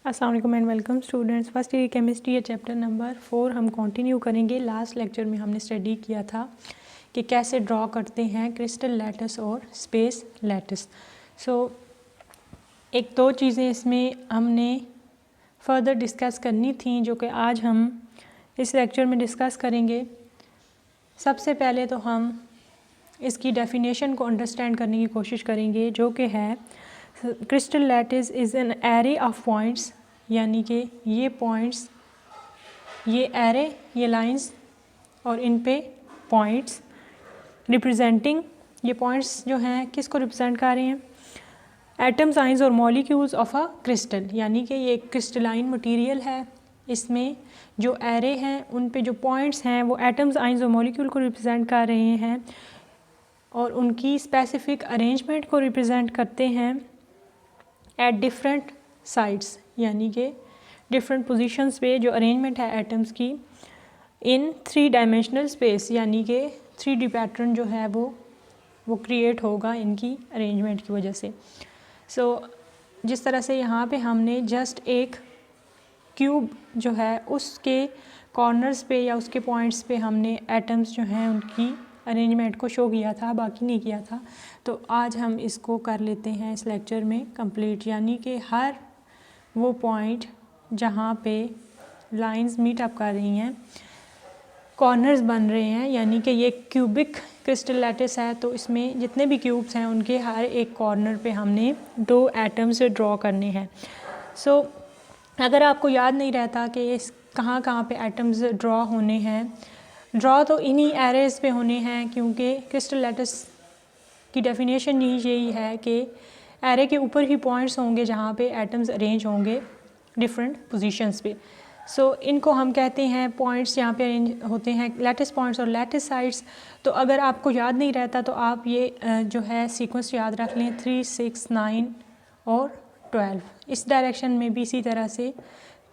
अस्सलाम वालेकुम and welcome students. First year chemistry या चैप्टर नंबर 4 हम कंटिन्यू करेंगे। लास्ट लेक्चर में हमने स्टडी किया था कि कैसे ड्रॉ करते हैं क्रिस्टल लैटिस और स्पेस लैटिस। एक दो चीज़ें इसमें हमने फर्दर डिस्कस करनी थी जो कि आज हम इस लेक्चर में डिस्कस करेंगे। सबसे पहले तो हम इसकी डेफिनेशन को अंडरस्टैंड करने की कोशिश करेंगे जो कि है crystal lattice is an array of points, यानी कि ये पॉइंट्स, ये एरे, ये लाइंस और इन पे पॉइंट्स रिप्रेजेंटिंग, ये पॉइंट्स जो हैं किसको रिप्रेजेंट कर रहे हैं? एटम्स, आइंस और मॉलिक्यूल्स ऑफ अ क्रिस्टल, यानी कि ये क्रिस्टलाइन मटेरियल है। इसमें जो एरे हैं उन पे जो पॉइंट्स हैं वो एटम्स, आइंस और मॉलिक्यूल को रिप्रेजेंट कर रहे हैं और उनकी स्पेसिफिक अरेंजमेंट को रिप्रेजेंट करते हैं एट डिफरेंट साइड्स, यानी कि डिफरेंट पोजीशंस पे जो अरेंजमेंट है एटम्स की इन 3 डायमेंशनल स्पेस, यानी कि 3D पैटर्न जो है वो क्रिएट होगा इनकी अरेंजमेंट की वजह से। जिस तरह से यहाँ पे हमने जस्ट एक क्यूब जो है उसके कॉर्नर्स पे या उसके पॉइंट्स पे हमने एटम्स जो हैं उनकी अरेंजमेंट को शो किया था, बाकी नहीं किया था। तो आज हम इसको कर लेते हैं इस लेक्चर में कंप्लीट, यानी कि हर वो पॉइंट जहाँ पे लाइंस मीट अप कर रही हैं, कॉर्नर्स बन रहे हैं, यानी कि ये क्यूबिक क्रिस्टल लैटिस है तो इसमें जितने भी क्यूब्स हैं उनके हर एक कॉर्नर पे हमने 2 एटम्स ड्रॉ करने हैं। अगर आपको याद नहीं रहता कि इस कहाँ कहाँ पे एटम्स ड्रॉ होने हैं, ड्रॉ तो इन्हीं एरेज पे होने हैं, क्योंकि क्रिस्टल लैटिस की डेफिनेशन यही है कि एरे के ऊपर ही पॉइंट्स होंगे जहाँ पे एटम्स अरेंज होंगे डिफरेंट पोजीशंस पे। इनको हम कहते हैं पॉइंट्स, यहाँ पे अरेंज होते हैं लैटिस पॉइंट्स और लैटिस साइड्स। तो अगर आपको याद नहीं रहता तो आप ये जो है सीक्वेंस याद रख लें, 3, 6, 9 और 12। इस डायरेक्शन में भी इसी तरह से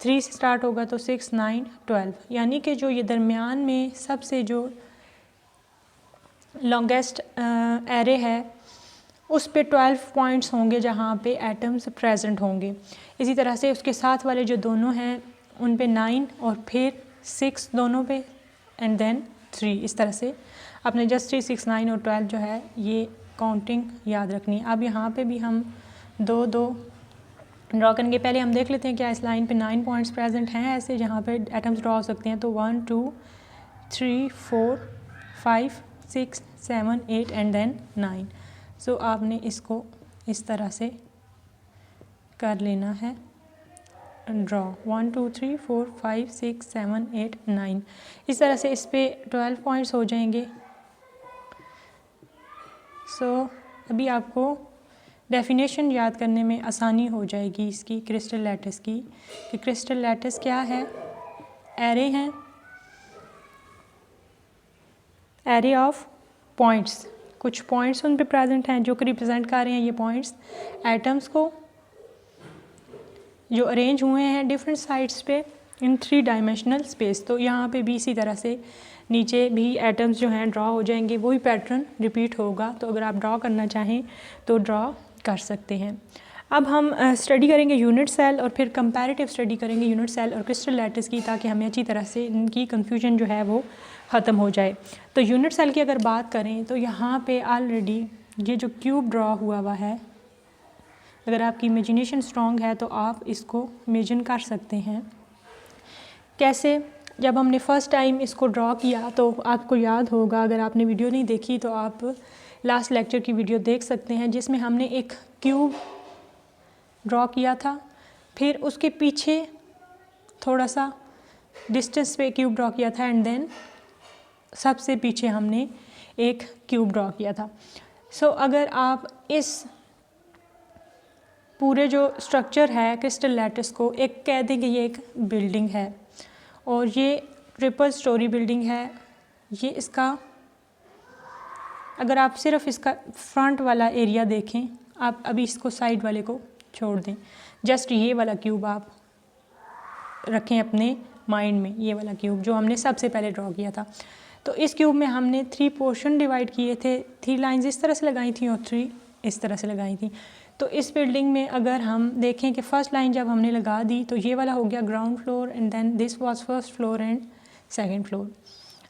3 से स्टार्ट होगा तो 6, 9, 12, यानी कि जो ये दरमियान में सबसे जो लॉन्गेस्ट एरे है उस पे 12 पॉइंट्स होंगे जहाँ पे एटम्स प्रेजेंट होंगे। इसी तरह से उसके साथ वाले जो दोनों हैं उन पे 9 और फिर 6 दोनों पे एंड देन 3। इस तरह से आपने जस्ट 3, 6, 9 और 12 जो है ये काउंटिंग याद रखनी है। अब यहाँ पे भी हम 2 ड्रॉ करेंगे। पहले हम देख लेते हैं क्या इस लाइन पे 9 पॉइंट्स प्रेजेंट हैं ऐसे जहाँ पे एटम्स ड्रॉ हो सकते हैं। तो 1, 2, 3, 4, 5, 6, 7, 8 एंड देन 9। आपने इसको इस तरह से कर लेना है ड्रॉ, 1, 2, 3, 4, 5, 6, 7, 8, 9। इस तरह से इस पे 12 पॉइंट्स हो जाएंगे। अभी आपको डेफिनेशन याद करने में आसानी हो जाएगी इसकी क्रिस्टल लैटिस की, कि क्रिस्टल लैटिस क्या है। एरे हैं, एरे ऑफ पॉइंट्स, कुछ पॉइंट्स उन पे प्रेजेंट हैं जो कि रिप्रेजेंट कर रहे हैं ये पॉइंट्स एटम्स को जो अरेंज हुए हैं डिफरेंट साइड्स पे इन 3 डायमेंशनल स्पेस। तो यहाँ पे भी इसी तरह से नीचे भी एटम्स जो हैं ड्रॉ हो जाएंगे, वही पैटर्न रिपीट होगा। तो अगर आप ड्रॉ करना चाहें तो ड्रॉ कर सकते हैं। अब हम स्टडी करेंगे यूनिट सेल और फिर कंपैरेटिव स्टडी करेंगे यूनिट सेल और क्रिस्टल लैटिस की, ताकि हमें अच्छी तरह से इनकी कन्फ्यूजन जो है वो ख़त्म हो जाए। तो यूनिट सेल की अगर बात करें तो यहाँ पे ऑलरेडी ये जो क्यूब ड्रॉ हुआ है, अगर आपकी इमेजिनेशन स्ट्रॉन्ग है तो आप इसको इमेजिन कर सकते हैं। कैसे? जब हमने फ़र्स्ट टाइम इसको ड्रॉ किया तो आपको याद होगा, अगर आपने वीडियो नहीं देखी तो आप लास्ट लेक्चर की वीडियो देख सकते हैं जिसमें हमने एक क्यूब ड्रॉ किया था, फिर उसके पीछे थोड़ा सा डिस्टेंस पे क्यूब ड्रॉ किया था एंड देन सबसे पीछे हमने एक क्यूब ड्रॉ किया था। अगर आप इस पूरे जो स्ट्रक्चर है क्रिस्टल लैटिस को एक कह दें कि ये एक बिल्डिंग है और ये ट्रिपल स्टोरी बिल्डिंग है। ये इसका, अगर आप सिर्फ इसका फ्रंट वाला एरिया देखें, आप अभी इसको साइड वाले को छोड़ दें, जस्ट ये वाला क्यूब आप रखें अपने माइंड में, ये वाला क्यूब जो हमने सबसे पहले ड्रॉ किया था। तो इस क्यूब में हमने 3 पोर्शन डिवाइड किए थे, 3 लाइंस इस तरह से लगाई थी और 3 इस तरह से लगाई थी। तो इस बिल्डिंग में अगर हम देखें कि फ़र्स्ट लाइन जब हमने लगा दी तो ये वाला हो गया ground floor and then this was first floor and second floor.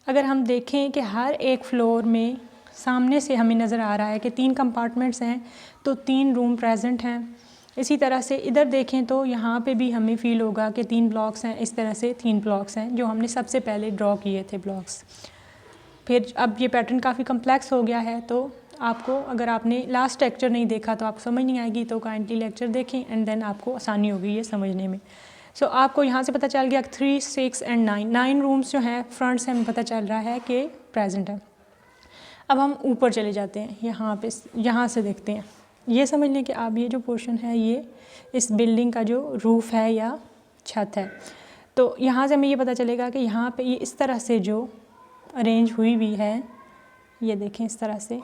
अगर हम देखें कि हर एक फ्लोर में सामने से हमें नज़र आ रहा है कि 3 कंपार्टमेंट्स हैं तो 3 रूम प्रेजेंट हैं। इसी तरह से इधर देखें तो यहाँ पे भी हमें फ़ील होगा कि 3 ब्लॉक्स हैं, इस तरह से 3 ब्लॉक्स हैं जो हमने सबसे पहले ड्रॉ किए थे ब्लॉक्स। फिर अब ये पैटर्न काफ़ी कम्प्लेक्स हो गया है, तो आपको अगर आपने लास्ट लेक्चर नहीं देखा तो आपको समझ नहीं आएगी, तो काइंडली लेक्चर देखें एंड देन आपको आसानी होगी ये समझने में। सो आपको यहाँ से पता चल गया 3, 6 एंड 9 रूम्स जो हैं फ्रंट से हमें पता चल रहा है कि प्रेजेंट है। अब हम ऊपर चले जाते हैं, यहाँ से देखते हैं। ये समझ लें कि आप ये जो पोर्शन है ये इस बिल्डिंग का जो रूफ़ है या छत है। तो यहाँ से हमें ये पता चलेगा कि यहाँ पे ये इस तरह से जो अरेंज हुई हुई है, ये देखें इस तरह से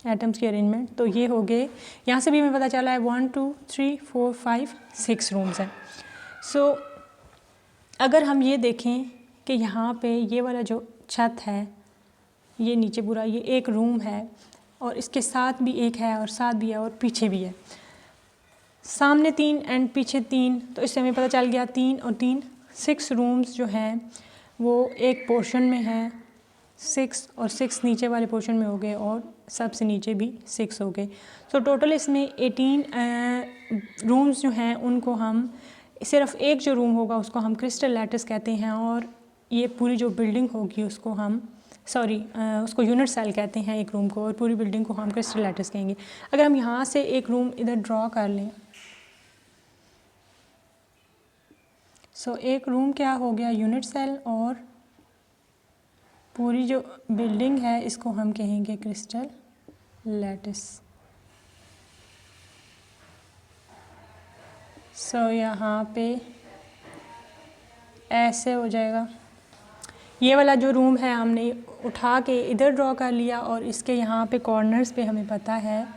एटम्स की अरेंजमेंट, तो ये हो गए। यहाँ से भी हमें पता चला है 1 2 3 4 5 6 रूम्स हैं। सो अगर हम ये देखें कि यहाँ पे ये वाला जो छत है, ये नीचे पूरा ये एक रूम है और इसके साथ भी एक है और साथ भी है और पीछे भी है, सामने 3 एंड पीछे 3, तो इससे हमें पता चल गया 3 और 3 6 रूम्स जो हैं वो एक पोर्शन में हैं। 6 और 6 नीचे वाले पोर्शन में हो गए और सबसे नीचे भी 6 हो गए। सो टोटल इसमें 18 रूम्स जो हैं उनको हम सिर्फ एक जो रूम होगा उसको हम क्रिस्टल लैटिस कहते हैं, और ये पूरी जो बिल्डिंग होगी उसको हम उसको यूनिट सेल कहते हैं एक रूम को, और पूरी बिल्डिंग को हम क्रिस्टल लैटिस कहेंगे। अगर हम यहाँ से एक रूम इधर ड्रॉ कर लें, सो एक रूम क्या हो गया यूनिट सेल, और पूरी जो बिल्डिंग है इसको हम कहेंगे क्रिस्टल लैटिस। सो यहाँ पे ऐसे हो जाएगा। ये वाला जो रूम है हमने उठा के इधर ड्रॉ कर लिया, और इसके यहाँ पे कॉर्नर्स पे हमें पता है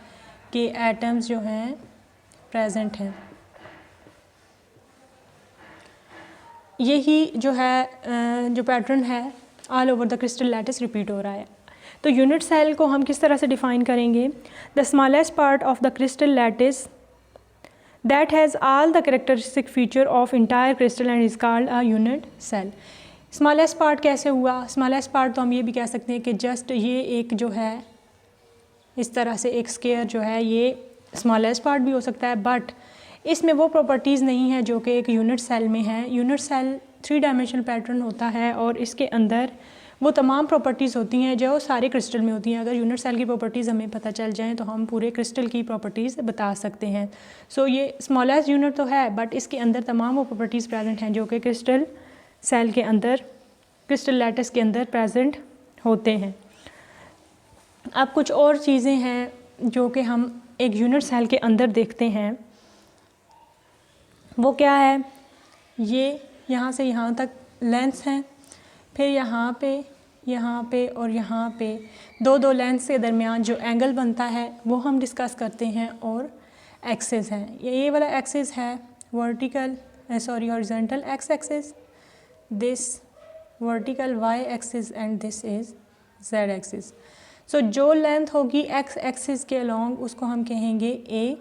कि एटम्स जो हैं प्रेजेंट हैं। यही जो है जो पैटर्न है all over the crystal lattice repeat हो रहा है। तो यूनिट सेल को हम किस तरह से डिफ़ाइन करेंगे? The smallest part of the crystal lattice that has all the characteristic feature of entire crystal and is called a unit cell. Smallest part कैसे हुआ? स्मॉलेस्ट पार्ट तो हम ये भी कह सकते हैं कि जस्ट ये एक जो है इस तरह से एक स्क्वायर जो है ये स्मॉलेस्ट पार्ट भी हो सकता है, बट इसमें वो प्रॉपर्टीज़ नहीं है जो कि एक यूनिट सेल में है। यूनिट सेल 3 डायमेंशनल पैटर्न होता है और इसके अंदर वो तमाम प्रॉपर्टीज़ होती हैं जो सारे क्रिस्टल में होती हैं। अगर यूनिट सेल की प्रॉपर्टीज़ हमें पता चल जाएँ तो हम पूरे क्रिस्टल की प्रॉपर्टीज़ बता सकते हैं। सो ये स्मॉलेस्ट यूनिट तो है, बट इसके अंदर तमाम वो प्रॉपर्टीज़ प्रेजेंट हैं जो कि क्रिस्टल सेल के अंदर, क्रिस्टल लैटिस के अंदर प्रेजेंट होते हैं। अब कुछ और चीज़ें हैं जो कि हम एक यूनिट सेल के अंदर देखते हैं, वो क्या है? ये यहाँ से यहाँ तक लेंथ्स हैं, फिर यहाँ पे और यहाँ पे दो लेंथ्स के दरमियान जो एंगल बनता है वो हम डिस्कस करते हैं, और एक्सिस हैं। ये वाला एक्सिस है horizontal x axis, this vertical y axis and this is z axis. So जो लेंथ होगी एक्स एक्सिस के अलोंग उसको हम कहेंगे ए,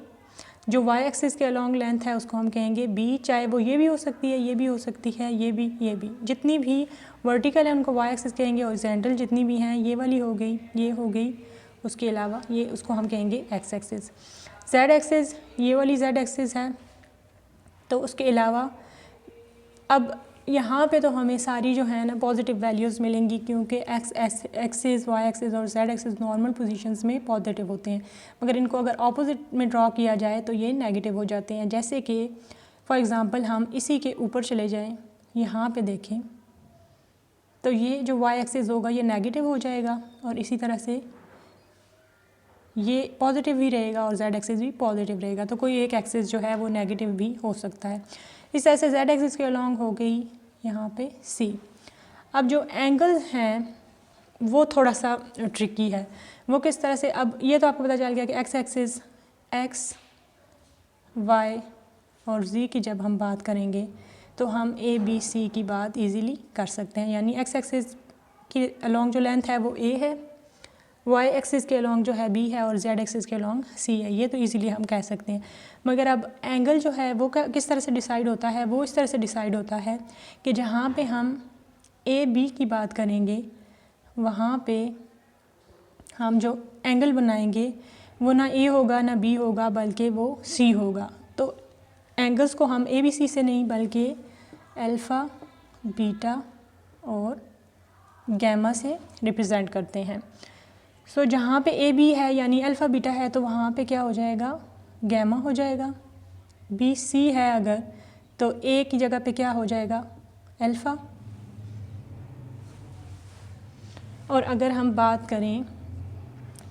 जो वाई एक्सिस के अलोंग लेंथ है उसको हम कहेंगे बी, चाहे वो ये भी हो सकती है, ये भी हो सकती है, ये भी। जितनी भी वर्टिकल है उनको वाई एक्सिस कहेंगे, हॉरिजॉन्टल जितनी भी हैं ये वाली हो गई, ये हो गई, उसके अलावा ये उसको हम कहेंगे एक्स एक्सिस। जेड एक्सिस ये वाली जेड एक्सिस है, तो उसके अलावा अब यहाँ पे तो हमें सारी जो है ना पॉजिटिव वैल्यूज़ मिलेंगी, क्योंकि एक्स एक्सिस, वाई एक्सिस और जेड एक्सिस नॉर्मल पोजीशंस में पॉजिटिव होते हैं, मगर इनको अगर ऑपोजिट में ड्रॉ किया जाए तो ये नेगेटिव हो जाते हैं। जैसे कि फॉर एग्ज़ाम्पल हम इसी के ऊपर चले जाएं, यहाँ पे देखें तो ये जो वाई एक्सिस होगा ये नेगेटिव हो जाएगा, और इसी तरह से ये पॉजिटिव ही रहेगा और जेड एक्सिस भी पॉजिटिव रहेगा। तो कोई एक एक्सिस जो है वो नेगेटिव भी हो सकता है। इस तरह से जेड एक्सिस के अलॉन्ग हो गई यहाँ पे सी। अब जो एंगल्स हैं वो थोड़ा सा ट्रिकी है। वो किस तरह से? अब ये तो आपको पता चल गया कि एक्स एक्सिस एक्स वाई और जी की जब हम बात करेंगे तो हम ए बी सी की बात इजीली कर सकते हैं। यानी एक्स एक्सिस की अलॉन्ग जो लेंथ है वो ए है, वाई एक्सिस के अलॉन्ग जो है बी है और जेड एक्सिस के अलॉन्ग सी है। ये तो इजीली हम कह सकते हैं। मगर अब एंगल जो है वो किस तरह से डिसाइड होता है, वो इस तरह से डिसाइड होता है कि जहाँ पे हम ए बी की बात करेंगे वहाँ पे हम जो एंगल बनाएंगे वो ना ए होगा ना बी होगा बल्कि वो सी होगा। तो एंगल्स को हम ए बी सी से नहीं बल्कि अल्फ़ा, बीटा और गैमा से रिप्रेजेंट करते हैं। सो जहाँ पे ए बी है यानी अल्फ़ा बीटा है तो वहाँ पे क्या हो जाएगा, गैमा हो जाएगा। बी सी है अगर तो ए की जगह पे क्या हो जाएगा, अल्फ़ा। और अगर हम बात करें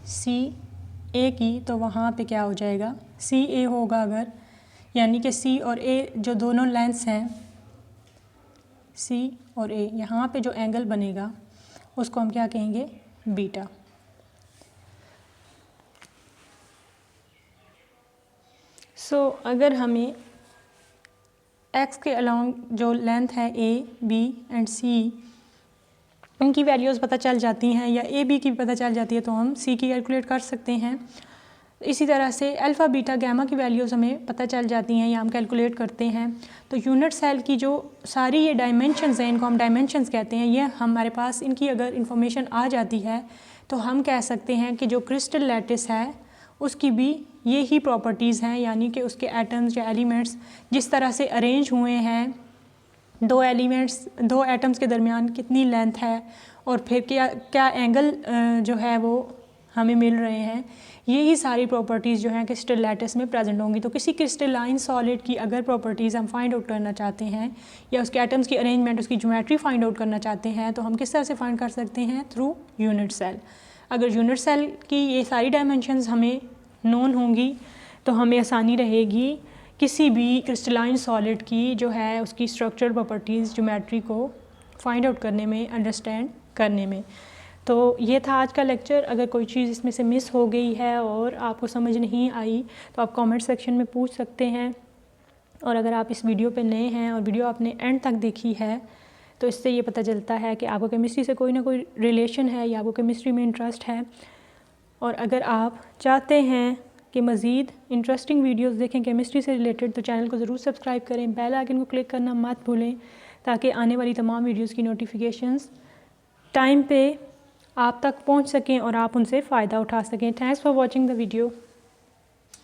सी ए की तो वहाँ पे क्या हो जाएगा, सी ए होगा अगर, यानी कि सी और ए जो दोनों लेंथ्स हैं सी और ए, यहाँ पे जो एंगल बनेगा उसको हम क्या कहेंगे, बीटा। सो अगर हमें एक्स के अलॉन्ग जो लेंथ है ए बी एंड सी इनकी वैल्यूज़ पता चल जाती हैं या ए बी की पता चल जाती है तो हम सी की कैलकुलेट कर सकते हैं। इसी तरह से अल्फ़ा बीटा गैमा की वैल्यूज़ हमें पता चल जाती हैं या हम कैलकुलेट करते हैं। तो यूनिट सेल की जो सारी ये डायमेंशंस हैं इनको हम डायमेंशंस कहते हैं। ये हमारे पास इनकी अगर इंफॉर्मेशन आ जाती है तो हम कह सकते हैं कि जो क्रिस्टल लैटिस है उसकी भी ये ही प्रॉपर्टीज़ हैं, यानी कि उसके एटम्स या एलिमेंट्स जिस तरह से अरेंज हुए हैं, दो एटम्स के दरमियान कितनी लेंथ है और फिर क्या एंगल जो है वो हमें मिल रहे हैं, यही सारी प्रॉपर्टीज़ जो हैं क्रिस्टल लैटिस में प्रेजेंट होंगी। तो किसी क्रिस्टलाइन सॉलिड की अगर प्रॉपर्टीज़ हम फाइंड आउट करना चाहते हैं या उसके एटम्स की अरेंजमेंट, उसकी ज्योमेट्री फाइंड आउट करना चाहते हैं तो हम किस तरह से फाइंड कर सकते हैं, थ्रू यूनिट सेल। अगर यूनिट सेल की ये सारी डायमेंशंस हमें नोन होंगी तो हमें आसानी रहेगी किसी भी क्रिस्टलाइन सॉलिड की जो है उसकी स्ट्रक्चरल प्रॉपर्टीज़ ज्योमेट्री को फाइंड आउट करने में, अंडरस्टैंड करने में। तो ये था आज का लेक्चर। अगर कोई चीज़ इसमें से मिस हो गई है और आपको समझ नहीं आई तो आप कमेंट सेक्शन में पूछ सकते हैं। और अगर आप इस वीडियो पे नए हैं और वीडियो आपने एंड तक देखी है तो इससे ये पता चलता है कि आपको केमिस्ट्री से कोई ना कोई रिलेशन है या आपको केमिस्ट्री में इंटरेस्ट है। और अगर आप चाहते हैं कि मज़ीद इंटरेस्टिंग वीडियोस देखें केमिस्ट्री से रिलेटेड तो चैनल को ज़रूर सब्सक्राइब करें, बेल आइकन को क्लिक करना मत भूलें ताकि आने वाली तमाम वीडियोस की नोटिफिकेशंस टाइम पे आप तक पहुंच सकें और आप उनसे फ़ायदा उठा सकें। Thanks for watching the video.